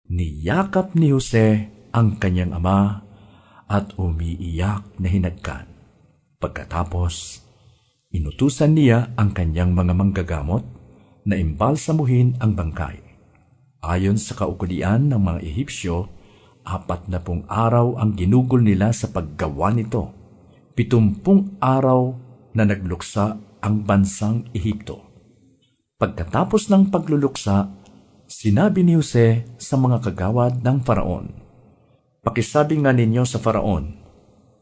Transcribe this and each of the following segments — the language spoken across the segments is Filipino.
Niyakap ni Jose ang kanyang ama at umiiyak na hinagkan. Pagkatapos, inutusan niya ang kanyang mga manggagamot na imbalsamuhin ang bangkay. Ayon sa kaugalian ng mga Ehipsyo, 40 araw ang ginugol nila sa paggawa nito. 70 araw na nagluksa ang bansang Ehipto. Pagkatapos ng pagluluksa, sinabi ni Jose sa mga kagawad ng Faraon, "Pakisabi nga ninyo sa Faraon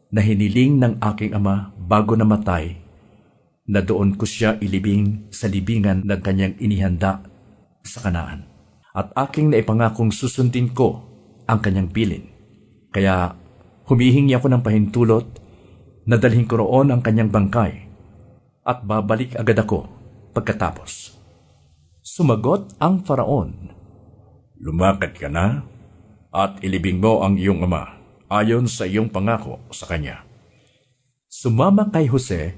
na hiniling ng aking ama bago namatay na doon ko siya ilibing sa libingan ng kanyang inihanda sa Kanaan. At aking naipangakong susundin ko ang kanyang bilin. Kaya humihingi ako ng pahintulot na dalhin ko roon ang kanyang bangkay at babalik agad ako pagkatapos." Sumagot ang Faraon, "Lumakad ka na at ilibing mo ang iyong ama ayon sa iyong pangako sa kanya." Sumama kay Jose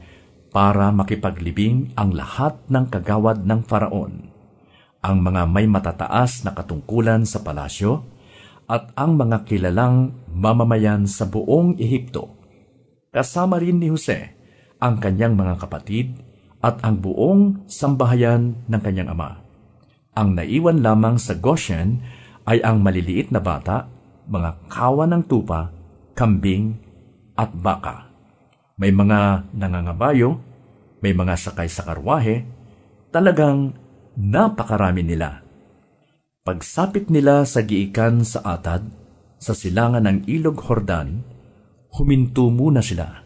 para makipaglibing ang lahat ng kagawad ng Faraon, ang mga may matataas na katungkulan sa palasyo at ang mga kilalang mamamayan sa buong Ehipto. Kasama rin ni Jose ang kanyang mga kapatid at ang buong sambahayan ng kanyang ama. Ang naiwan lamang sa Goshen ay ang maliliit na bata, mga kawan ng tupa, kambing at baka. May mga nangangabayo, may mga sakay sa karwahe, talagang napakarami nila. Pagsapit nila sa giikan sa Atad, sa silangan ng Ilog Jordan, huminto muna sila.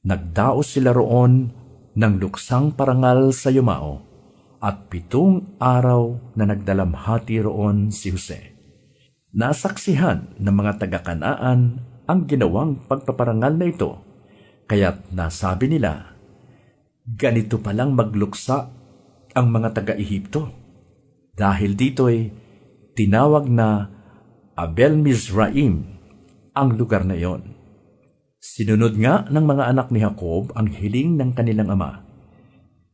Nagdaos sila roon ng luksang parangal sa yumao, at 7 araw na nagdalamhati roon si Jose. Nasaksihan ng mga taga-Kanaan ang ginawang pagpaparangal na ito, kaya't nasabi nila, "Ganito palang magluksa ang mga taga-Ehipto." Dahil dito'y tinawag na Abel Mizraim ang lugar na iyon. Sinunod nga ng mga anak ni Jacob ang hiling ng kanilang ama.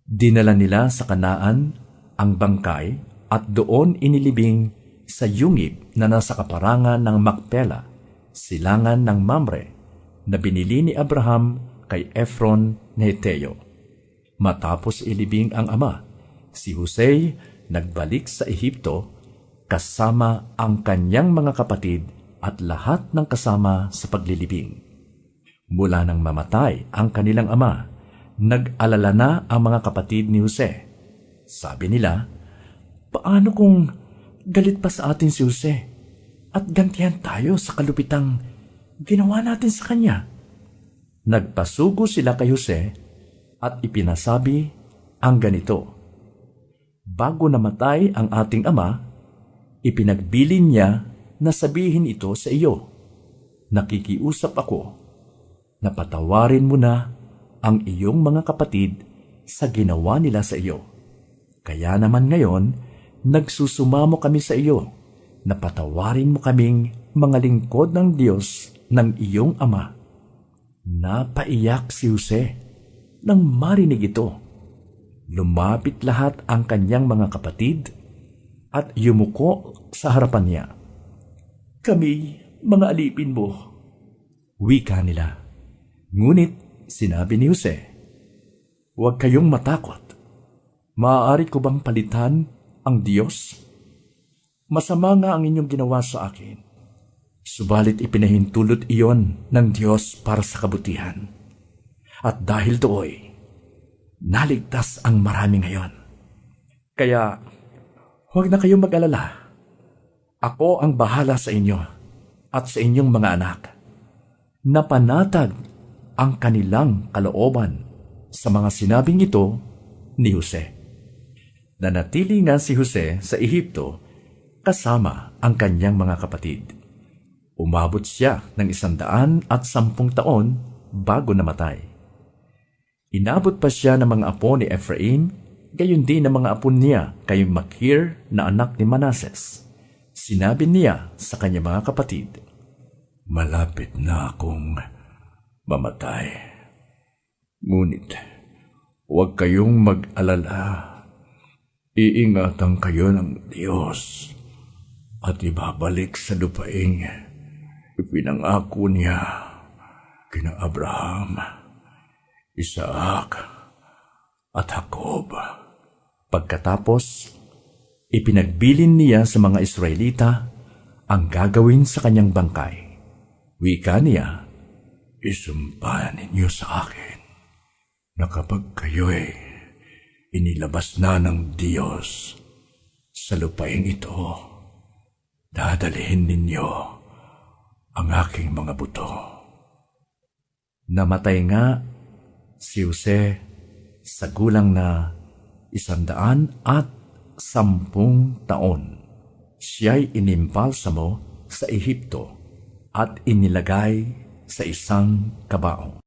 Dinala nila sa Kanaan ang bangkay at doon inilibing sa yungib na nasa kaparangan ng Macpela, silangan ng Mamre, na binili ni Abraham kay Ephron na Heteo. Matapos ilibing ang ama, si Jose nagbalik sa Ehipto kasama ang kanyang mga kapatid at lahat ng kasama sa paglilibing. Mula nang mamatay ang kanilang ama, nag-alala na ang mga kapatid ni Jose. Sabi nila, "Paano kung galit pa sa atin si Jose at gantihan tayo sa kalupitang ginawa natin sa kanya?" Nagpasugo sila kay Jose at ipinasabi ang ganito, "Bago namatay ang ating ama, ipinagbilin niya na sabihin ito sa iyo. Nakikiusap ako na patawarin mo na ang iyong mga kapatid sa ginawa nila sa iyo. Kaya naman ngayon, nagsusumamo kami sa iyo na patawarin mo kaming mga lingkod ng Diyos ng iyong ama." Napaiyak si Jose nang marinig ito. Lumapit lahat ang kanyang mga kapatid at yumuko sa harapan niya. "Kami, mga alipin mo," wika nila. Ngunit sinabi ni Jose, "Huwag kayong matakot. Maaari ko bang palitan ang Diyos? Masama nga ang inyong ginawa sa akin. Subalit ipinahintulot iyon ng Diyos para sa kabutihan. At dahil dooy, naligtas ang marami ngayon. Kaya huwag na kayong mag-alala. Ako ang bahala sa inyo at sa inyong mga anak." Napanatag ang kanilang kalooban sa mga sinabing ito ni Jose. Nanatili nga si Jose sa Ehipto kasama ang kanyang mga kapatid. Umabot siya ng 110 taon bago namatay. Inabot pa siya ng mga apo ni Ephraim, gayon din ng mga apo niya kay Makir na anak ni Manases. Sinabi niya sa kanyang mga kapatid, "Malapit na akong mamatay. Ngunit huwag kayong mag-alala. Iingatan kayo ng Diyos at ibabalik sa lupaing ipinangako niya kina Abraham, Isaac at Jacob. Pagkatapos, ipinagbilin niya sa mga Israelita ang gagawin sa kanyang bangkay. Wika niya, "Isumpa ninyo sa akin na kapag kayo'y inilabas na ng Diyos sa lupaing ito, dadalhin ninyo ang aking mga buto." Namatay nga si Jose sa gulang na 110 taon. Siya'y inimbalsamo sa Ehipto at inilagay sa isang kabaong.